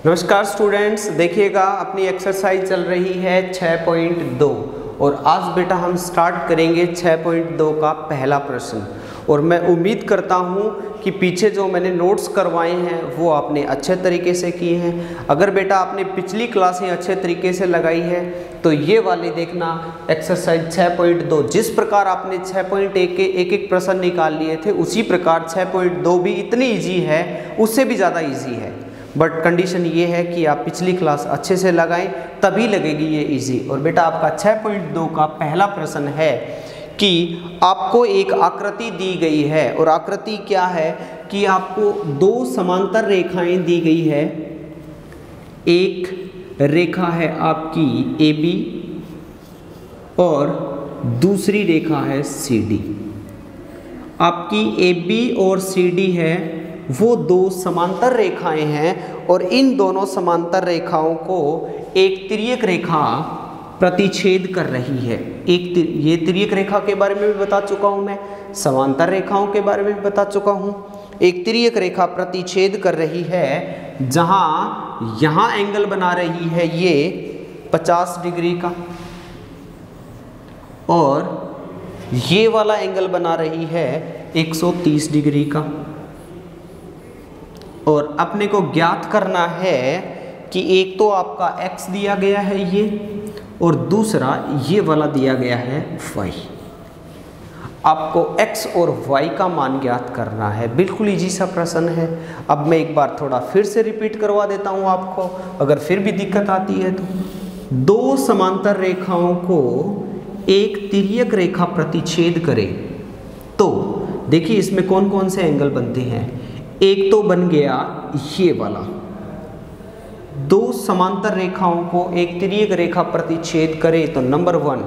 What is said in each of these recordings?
नमस्कार स्टूडेंट्स, देखिएगा अपनी एक्सरसाइज चल रही है 6.2 और आज बेटा हम स्टार्ट करेंगे 6.2 का पहला प्रश्न। और मैं उम्मीद करता हूं कि पीछे जो मैंने नोट्स करवाए हैं वो आपने अच्छे तरीके से किए हैं। अगर बेटा आपने पिछली क्लासें अच्छे तरीके से लगाई है तो ये वाले देखना एक्सरसाइज 6.2 जिस प्रकार आपने 6.1 के एक प्रश्न निकाल लिए थे उसी प्रकार 6.2 भी इतनी ईजी है, उससे भी ज़्यादा ईजी है। बट कंडीशन ये है कि आप पिछली क्लास अच्छे से लगाएं तभी लगेगी ये इजी। और बेटा आपका 6.2 का पहला प्रश्न है कि आपको एक आकृति दी गई है और आकृति क्या है कि आपको दो समांतर रेखाएं दी गई है। एक रेखा है आपकी AB और दूसरी रेखा है CD। आपकी AB और CD है वो दो समांतर रेखाएं हैं और इन दोनों समांतर रेखाओं को एक तिर्यक रेखा प्रतिच्छेद कर रही है। ये तिर्यक रेखा के बारे में भी बता चुका हूं मैं, समांतर रेखाओं के बारे में भी बता चुका हूं। एक तिर्यक रेखा प्रतिच्छेद कर रही है जहां यहां एंगल बना रही है ये 50 डिग्री का और ये वाला एंगल बना रही है 130 डिग्री का। और अपने को ज्ञात करना है कि एक तो आपका x दिया गया है ये और दूसरा ये वाला दिया गया है y। आपको x और y का मान ज्ञात करना है। बिल्कुल इजी सा प्रश्न है। अब मैं एक बार थोड़ा फिर से रिपीट करवा देता हूँ आपको, अगर फिर भी दिक्कत आती है तो। दो समांतर रेखाओं को एक तिर्यक रेखा प्रतिच्छेद करे तो देखिए इसमें कौन कौन से एंगल बनते हैं। एक तो बन गया ये वाला, दो समांतर रेखाओं को एक तिर्यक रेखा प्रतिच्छेद करे तो नंबर 1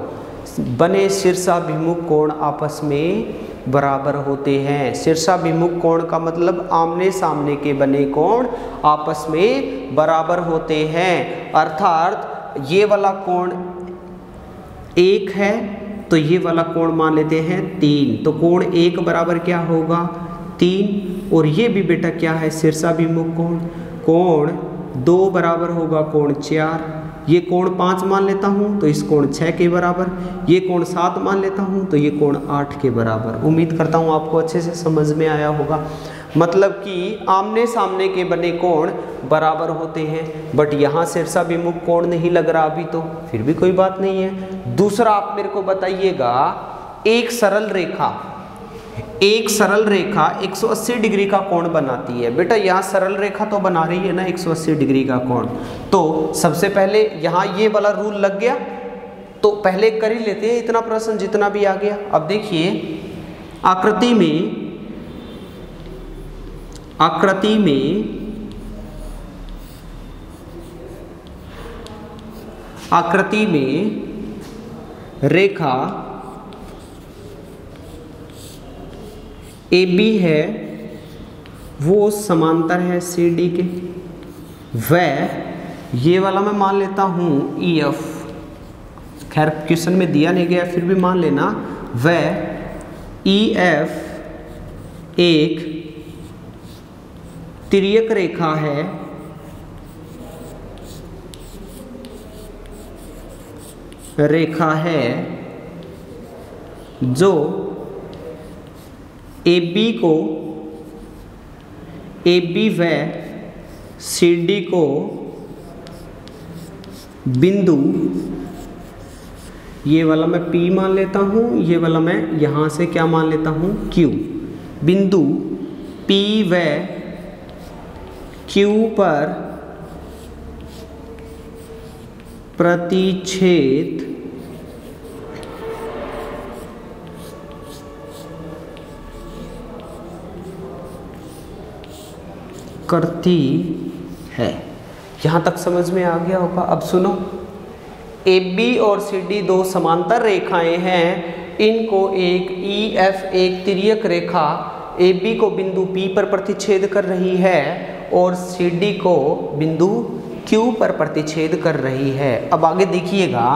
बने शीर्षाभिमुख कोण आपस में बराबर होते हैं। शीर्षाभिमुख कोण का मतलब आमने सामने के बने कोण आपस में बराबर होते हैं। अर्थात ये वाला कोण 1 है तो ये वाला कोण मान लेते हैं 3, तो कोण 1 बराबर क्या होगा 3। और ये भी बेटा क्या है शीर्षाभिमुख कोण, कोण 2 बराबर होगा कोण 4। ये कोण 5 मान लेता हूँ तो इस कोण 6 के बराबर, ये कोण 7 मान लेता हूँ तो ये कोण 8 के बराबर। उम्मीद करता हूँ आपको अच्छे से समझ में आया होगा। मतलब कि आमने सामने के बने कोण बराबर होते हैं। बट यहाँ शीर्षाभिमुख कोण नहीं लग रहा अभी, तो फिर भी कोई बात नहीं है। दूसरा आप मेरे को बताइएगा, एक सरल रेखा 180 डिग्री का कोण बनाती है। बेटा यहाँ सरल रेखा तो बना रही है ना 180 डिग्री का कोण, तो सबसे पहले यहाँ ये वाला रूल लग गया तो पहले कर ही लेते हैं इतना प्रश्न जितना भी आ गया। अब देखिए आकृति में रेखा AB है वो समांतर है CD के, वह ये वाला मैं मान लेता हूँ EF, खैर क्वेश्चन में दिया नहीं गया फिर भी मान लेना, वह EF एक तिर्यक रेखा है जो AB व CD को बिंदु, ये वाला मैं P मान लेता हूँ, ये वाला मैं यहाँ से क्या मान लेता हूँ Q, बिंदु P व Q पर प्रतिच्छेद करती है। यहाँ तक समझ में आ गया होगा। अब सुनो, AB और CD दो समांतर रेखाएं हैं, इनको एक EF एक तिर्यक रेखा AB को बिंदु P पर प्रतिच्छेद कर रही है और CD को बिंदु Q पर प्रतिच्छेद कर रही है। अब आगे देखिएगा,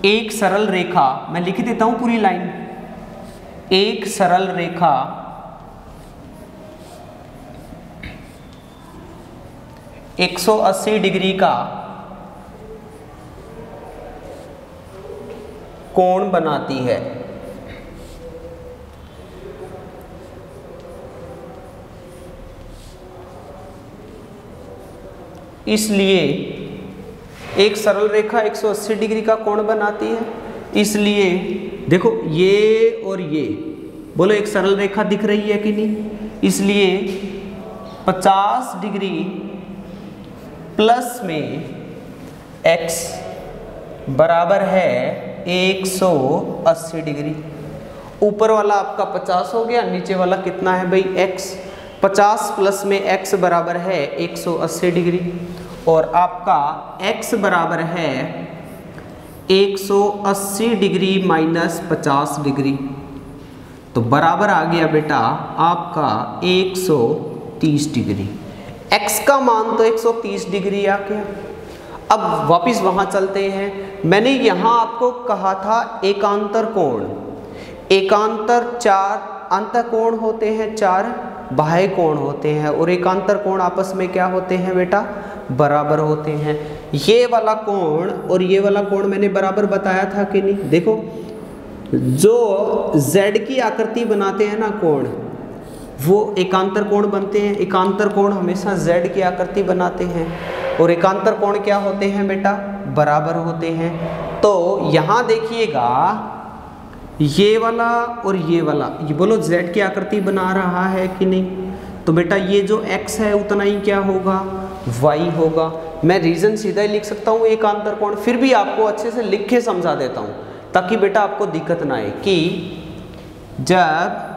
एक सरल रेखा, मैं लिख देता हूं पूरी लाइन, एक सरल रेखा 180 डिग्री का कोण बनाती है। इसलिए एक सरल रेखा 180 डिग्री का कोण बनाती है। इसलिए देखो ये और ये, बोलो एक सरल रेखा दिख रही है कि नहीं? इसलिए 50 डिग्री प्लस में x बराबर है 180 डिग्री। ऊपर वाला आपका 50 हो गया, नीचे वाला कितना है भाई x। 50 प्लस में x बराबर है 180 डिग्री और आपका x बराबर है 180 डिग्री माइनस 50 डिग्री, तो बराबर आ गया बेटा आपका 130 डिग्री। x का मान तो 130 डिग्री आ गया। अब वापिस वहां चलते हैं। मैंने यहां आपको कहा था एकांतर कोण, एकांतर 4 अंतःकोण होते हैं, 4 बाह्य कोण होते हैं और एकांतर कोण आपस में क्या होते हैं बेटा? बराबर होते हैं। ये वाला कोण और ये वाला कोण मैंने बराबर बताया था कि नहीं? देखो जो z की आकृति बनाते हैं ना कोण, वो एकांतर कोण बनते हैं। एकांतर कोण हमेशा z की आकृति बनाते हैं और एकांतर कोण क्या होते हैं बेटा? बराबर होते हैं। तो यहाँ देखिएगा ये वाला और ये वाला, ये बोलो z की आकृति बना रहा है कि नहीं? तो बेटा ये जो x है उतना ही क्या होगा? y होगा। मैं रीजन सीधा ही लिख सकता हूँ एकांतर कोण, फिर भी आपको अच्छे से लिख के समझा देता हूँ ताकि बेटा आपको दिक्कत ना आए कि जब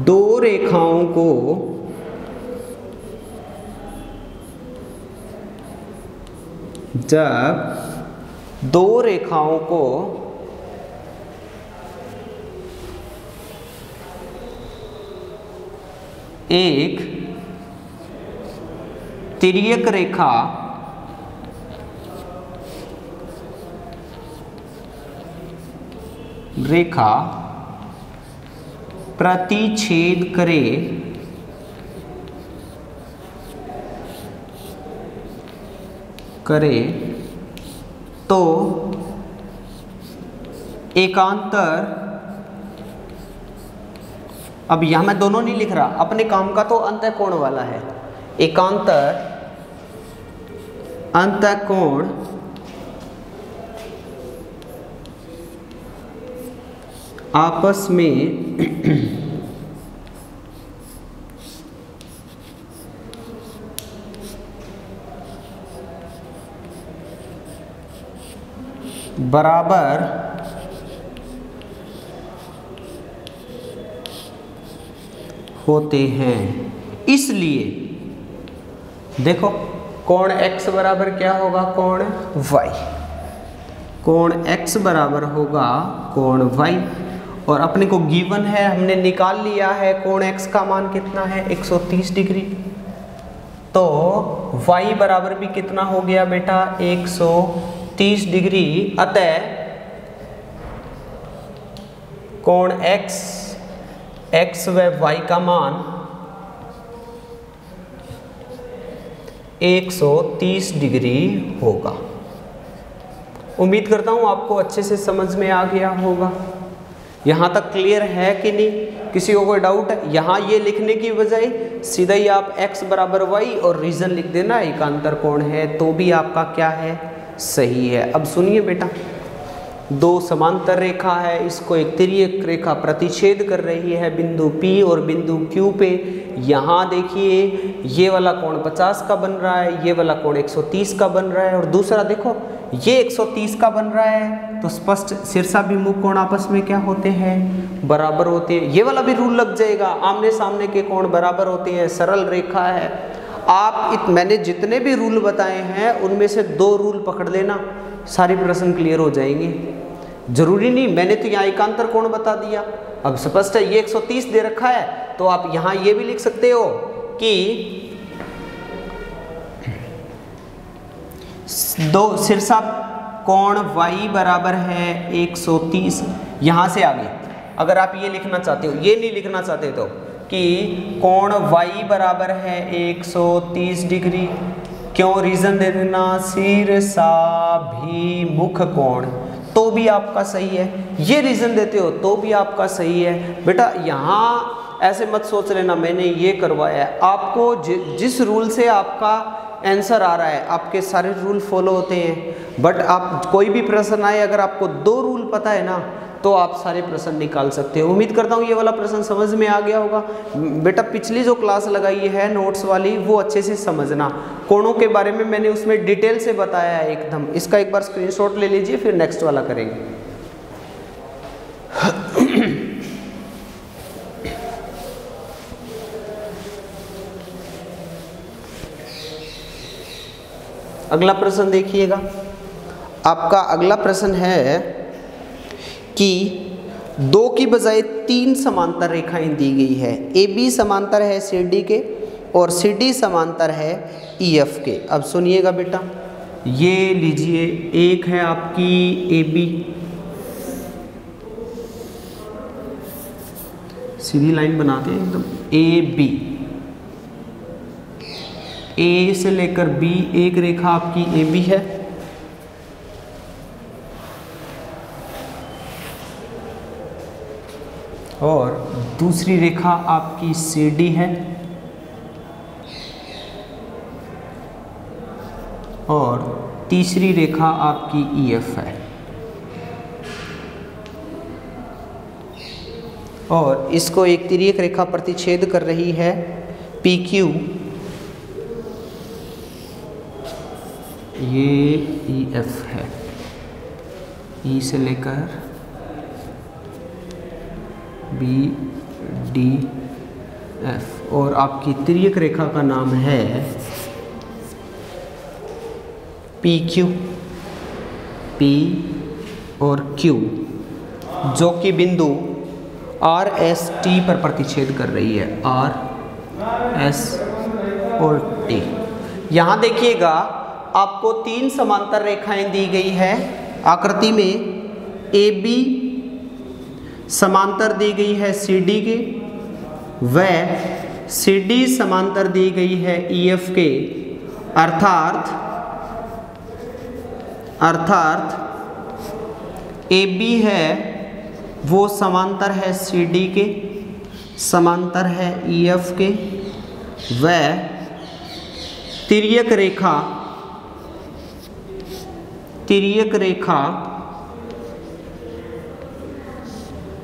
दो रेखाओं को एक तिर्यक रेखा प्रतिच्छेद करे तो एकांतर, अब यहां मैं दोनों नहीं लिख रहा, अपने काम का तो अंतःकोण वाला है। एकांतर अंतःकोण आपस में बराबर होते हैं। इसलिए देखो कोण x बराबर क्या होगा? कोण y। कोण x बराबर होगा कोण y और अपने को गिवन है, हमने निकाल लिया है कोण x का मान कितना है? 130 डिग्री। तो y बराबर भी कितना हो गया बेटा? 130 डिग्री। अतः कोण x व y का मान 130 डिग्री होगा। उम्मीद करता हूँ आपको अच्छे से समझ में आ गया होगा। यहाँ तक क्लियर है कि नहीं? किसी को कोई डाउट है? यहाँ ये लिखने की बजाय सीधा ही आप x बराबर y और रीजन लिख देना एकांतर कोण है, तो भी आपका क्या है? सही है। अब सुनिए बेटा, दो समांतर रेखा है, इसको एक तिर्यक रेखा प्रतिच्छेद कर रही है बिंदु P और बिंदु Q पे। यहाँ देखिए ये वाला कोण 50 का बन रहा है, ये वाला कोण 130 का बन रहा है और दूसरा देखो ये 130 का बन रहा है, तो स्पष्ट शीर्षाभिमुख कोण आपस में क्या होते हैं? बराबर होते हैं। ये वाला भी रूल लग जाएगा, आमने सामने के कोण बराबर होते हैं, सरल रेखा है। आप मैंने जितने भी रूल बताए हैं उनमें से 2 रूल पकड़ लेना, सारे प्रश्न क्लियर हो जाएंगे। जरूरी नहीं, मैंने तो यहाँ एकांतर कोण बता दिया। अब स्पष्ट है ये 130 दे रखा है, तो आप यहाँ ये भी लिख सकते हो कि दो शीर्षा कोण y बराबर है 130। यहाँ से आगे अगर आप ये लिखना चाहते हो, ये नहीं लिखना चाहते तो कि कोण y बराबर है 130 डिग्री। क्यों? रीजन दे देना, शीर्षाभिमुख कोण, तो भी आपका सही है। ये रीजन देते हो तो भी आपका सही है। बेटा यहाँ ऐसे मत सोच लेना मैंने ये करवाया है, आपको जिस रूल से आपका आंसर आ रहा है आपके सारे रूल फॉलो होते हैं। बट आप कोई भी प्रश्न आए, अगर आपको 2 रूल पता है ना तो आप सारे प्रश्न निकाल सकते हो। उम्मीद करता हूँ ये वाला प्रश्न समझ में आ गया होगा। बेटा पिछली जो क्लास लगाई है नोट्स वाली वो अच्छे से समझना, कोणों के बारे में मैंने उसमें डिटेल से बताया है एकदम। इसका एक बार स्क्रीनशॉट ले लीजिए, फिर नेक्स्ट वाला करेंगे। अगला प्रश्न देखिएगा। आपका अगला प्रश्न है कि 2 की बजाय 3 समांतर रेखाएं दी गई है। AB समांतर है CD के और CD समांतर है EF के। अब सुनिएगा बेटा, ये लीजिए, एक है आपकी AB, सीधी लाइन बनाते हैं एकदम, AB, A से लेकर B एक रेखा आपकी AB है, और दूसरी रेखा आपकी CD है, और तीसरी रेखा आपकी EF है, और इसको एक तिर्यक रेखा प्रतिच्छेद कर रही है PQ। ये EF है, E से लेकर BDF, और आपकी तिर्यक रेखा का नाम है PQ, P और Q, जो कि बिंदु RST पर प्रतिच्छेद कर रही है, RS और T। यहाँ देखिएगा आपको 3 समांतर रेखाएं दी गई है आकृति में। AB समांतर दी गई है CD के, व CD समांतर दी गई है EF के, अर्थात AB है वो समांतर है CD के, समांतर है EF के, व तिर्यक रेखा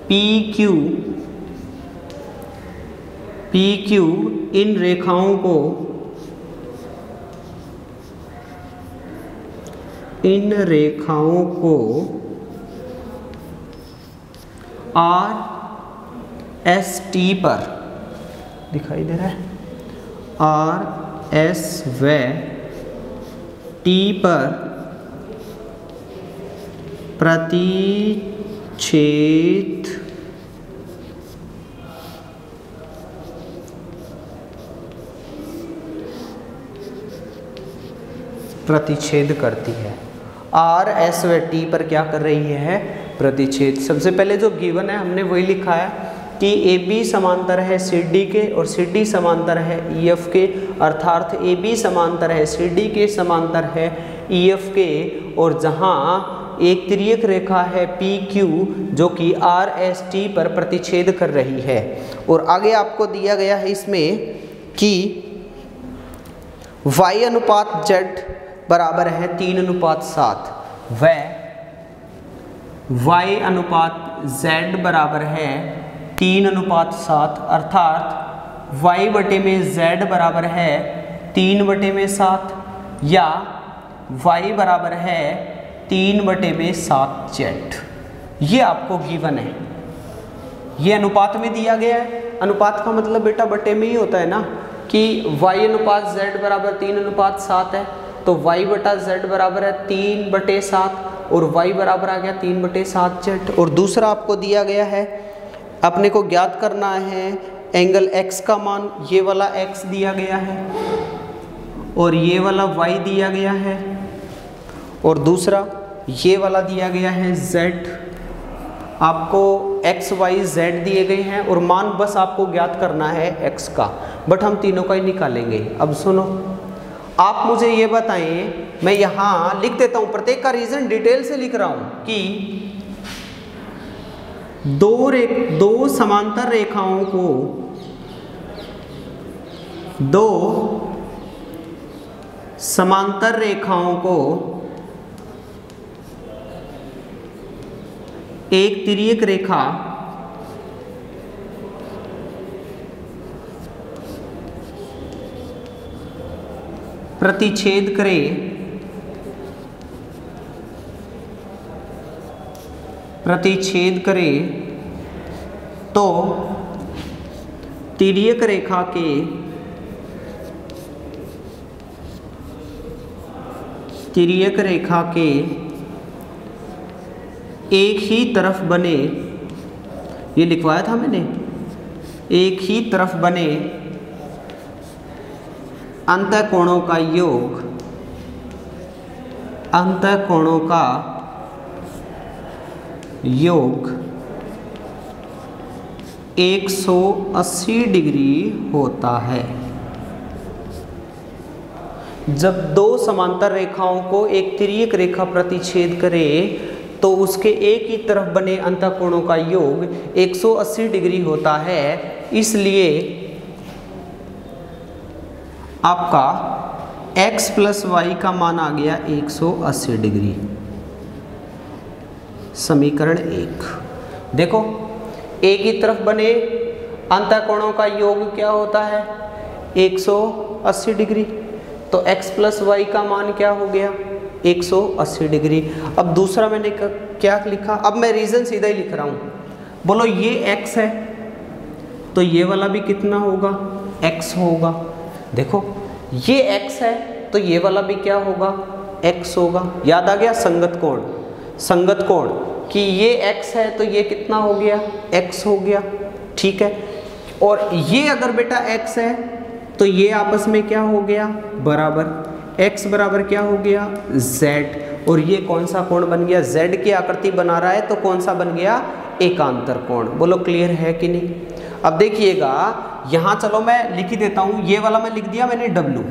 PQ इन रेखाओं को RST पर दिखाई दे रहा है, RS व T पर प्रतिच्छेद करती है। RS व T पर क्या कर रही है? प्रतिच्छेद। सबसे पहले जो गिवन है हमने वही लिखा है कि AB समांतर है CD के और CD समांतर है EF के, अर्थात AB समांतर है CD के, समांतर है EF के, और जहाँ एक तिर्यक रेखा है PQ जो कि RST पर प्रतिच्छेद कर रही है। और आगे आपको दिया गया है इसमें कि Y अनुपात Z बराबर है 3:7 व Y अनुपात Z बराबर है 3:7, अर्थात Y बटे में Z बराबर है 3/7 या Y बराबर है 3/7 Z। ये आपको गिवन है, ये अनुपात में दिया गया है। अनुपात का मतलब बेटा बटे में ही होता है ना, कि Y अनुपात Z बराबर 3:7 है तो Y बटा Z बराबर है 3/7 और Y बराबर आ गया 3/7 Z। और दूसरा आपको दिया गया है, अपने को ज्ञात करना है एंगल X का मान, ये वाला X दिया गया है और ये वाला Y दिया गया है, और दूसरा ये वाला दिया गया है Z। आपको एक्स वाई जेड दिए गए हैं और मान बस आपको ज्ञात करना है एक्स का, बट हम तीनों का ही निकालेंगे। अब सुनो, आप मुझे ये बताएं, मैं यहाँ लिख देता हूँ, प्रत्येक का रीजन डिटेल से लिख रहा हूँ कि दो समांतर रेखाओं को, दो समांतर रेखाओं को एक तिर्यक रेखा प्रतिच्छेद करे तो तिर्यक रेखा के एक ही तरफ बने, ये लिखवाया था मैंने, एक ही तरफ बने अंतःकोणों का योग, अंतःकोणों का योग 180 डिग्री होता है। जब दो समांतर रेखाओं को एक तिर्यक रेखा प्रतिच्छेद करे तो उसके एक ही तरफ बने अंतःकोणों का योग 180 डिग्री होता है। इसलिए आपका x प्लस वाई का मान आ गया 180 डिग्री। समीकरण 1 देखो, एक ही तरफ बने अंतःकोणों का योग क्या होता है 180 डिग्री, तो x प्लस वाई का मान क्या हो गया 180 डिग्री। अब दूसरा मैंने क्या लिखा, अब मैं रीजन सीधा ही लिख रहा हूँ। बोलो ये x है तो ये वाला भी कितना होगा x होगा। देखो ये x है तो ये वाला भी क्या होगा x होगा। याद आ गया संगत कोण, संगत कोण कि ये x है तो ये कितना हो गया x हो गया, ठीक है। और ये अगर बेटा x है तो ये आपस में क्या हो गया बराबर, x बराबर क्या हो गया z, और ये कौन सा कोण बन गया, z की आकृति बना रहा है तो कौन सा बन गया एकांतर कोण। बोलो क्लियर है कि नहीं। अब देखिएगा यहाँ, चलो मैं लिख ही देता हूँ, ये वाला मैं लिख दिया मैंने w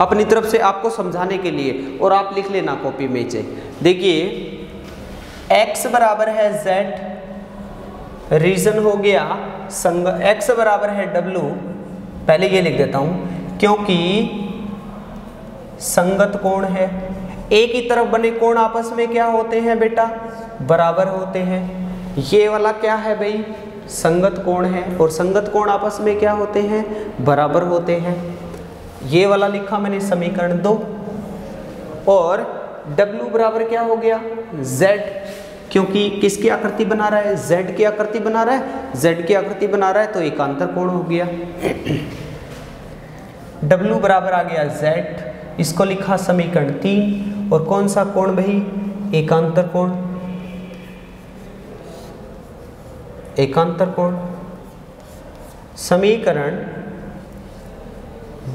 अपनी तरफ से आपको समझाने के लिए, और आप लिख लेना कॉपी में से। देखिए x बराबर है z, रीजन हो गया संग, x बराबर है w, पहले ये लिख देता हूँ क्योंकि संगत कोण है। एक ही तरफ बने कोण आपस में क्या होते हैं बेटा बराबर होते हैं। ये वाला क्या है भाई संगत कोण है, और संगत कोण आपस में क्या होते हैं बराबर होते हैं। ये वाला लिखा मैंने समीकरण 2, और W बराबर क्या हो गया Z, क्योंकि किसकी आकृति बना रहा है Z की आकृति बना रहा है, Z की आकृति बना रहा है तो एकांतर कोण हो गया। W बराबर आ गया Z, इसको लिखा समीकरण 3, और कौन सा कोण भाई एकांतर कोण, एकांतर कोण। समीकरण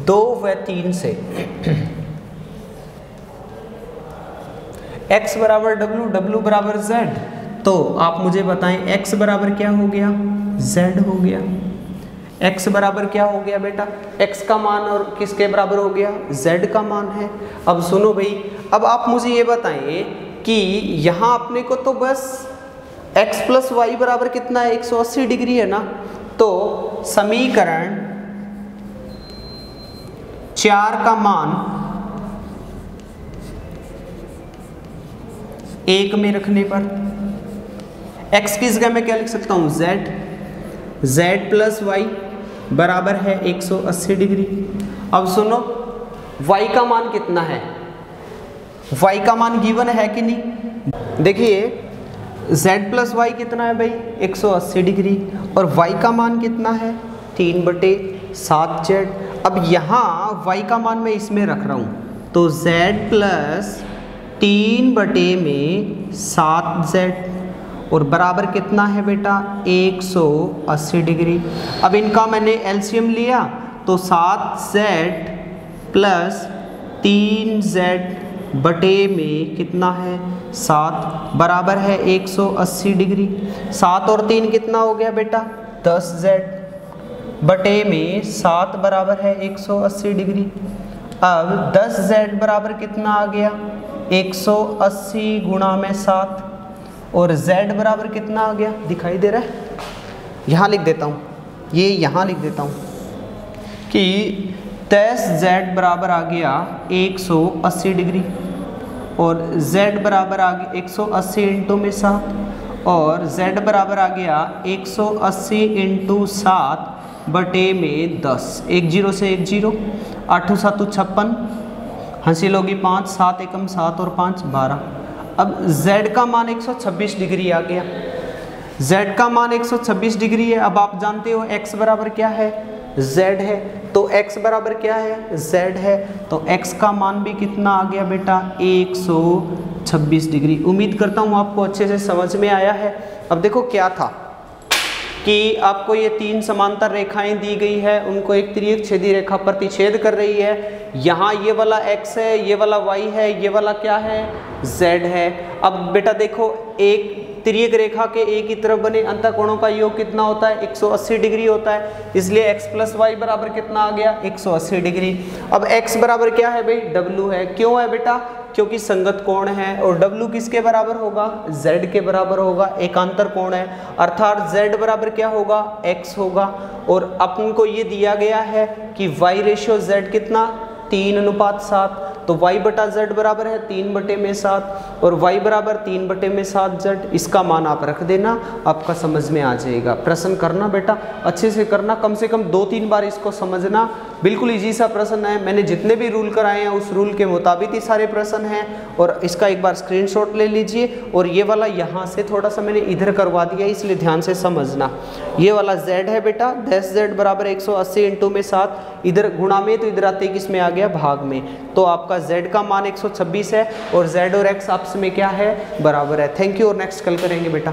2 व 3 से x बराबर w, w बराबर z, तो आप मुझे बताएं x बराबर क्या हो गया z हो गया। x बराबर क्या हो गया बेटा x का मान, और किसके बराबर हो गया z का मान है। अब सुनो भाई, अब आप मुझे ये बताएं कि यहाँ अपने को तो बस x प्लस वाई बराबर कितना है 180 डिग्री है ना, तो समीकरण 4 का मान 1 में रखने पर x की जगह मैं क्या लिख सकता हूँ z प्लस वाई बराबर है 180 डिग्री। अब सुनो y का मान कितना है, y का मान गिवन है कि नहीं। देखिए z प्लस वाई कितना है भाई 180 डिग्री, और y का मान कितना है 3/7z। अब यहाँ y का मान मैं इसमें रख रहा हूँ, तो z प्लस 3/7z, और बराबर कितना है बेटा 180 डिग्री। अब इनका मैंने एलसीएम लिया तो 7z प्लस 3z बटे में कितना है 7 बराबर है 180 डिग्री। 7 और 3 कितना हो गया बेटा 10z बटे में 7 बराबर है 180 डिग्री। अब 10z बराबर कितना आ गया 180 गुणा में 7 और z बराबर कितना आ गया दिखाई दे रहा है, यहाँ लिख देता हूँ, ये यहाँ लिख देता हूँ कि 10z बराबर आ गया 180 डिग्री और z बराबर आ गया 180 इंटू में 7 और z बराबर आ गया 180 इंटू 7 बटे में 10। 1 0 से 1 0, 8 7 56, हंसी लोगी 5, 7 एकम 7 और 5 12। अब z का मान 126 डिग्री आ गया, z का मान 126 डिग्री है। अब आप जानते हो x बराबर क्या है z है, तो x बराबर क्या है z है, तो x का मान भी कितना आ गया बेटा 126 डिग्री। उम्मीद करता हूँ आपको अच्छे से समझ में आया है। अब देखो क्या था कि आपको ये 3 समांतर रेखाएं दी गई है, उनको एक तिर्यक छेदी रेखा प्रतिच्छेद कर रही है। यहाँ ये वाला x है, ये वाला y है, ये वाला क्या है z है। अब बेटा देखो एक तिर्यक रेखा के एक ही तरफ बने अंतःकोणों का योग कितना होता है 180 डिग्री होता है, इसलिए x प्लस वाई बराबर कितना आ गया 180 डिग्री। अब x बराबर क्या है भाई w है, क्यों है बेटा क्योंकि संगत कोण है और w किसके बराबर होगा z के बराबर होगा, एकांतर कोण है अर्थात z बराबर क्या होगा x होगा। और अपन को ये दिया गया है कि y रेशियो z कितना 3:7, तो y बटा z बराबर है 3 बटे में 7 और y बराबर 3 बटे में 7z। इसका मान आप रख देना, आपका समझ में आ जाएगा। प्रश्न करना बेटा अच्छे से करना, कम से कम 2-3 बार इसको समझना। बिल्कुल इजी सा प्रश्न है, मैंने जितने भी रूल कराए हैं उस रूल के मुताबिक ही सारे प्रश्न हैं। और इसका एक बार स्क्रीनशॉट ले लीजिए और ये वाला यहाँ से थोड़ा सा मैंने इधर करवा दिया, इसलिए ध्यान से समझना। ये वाला z है बेटा 10z बराबर 180 इंटू में 7, इधर गुणा में तो इधर आते किस में आ गया भाग में, तो आपका z का मान 126 है और z और x आपस में क्या है बराबर है। थैंक यू और नेक्स्ट कल करेंगे बेटा।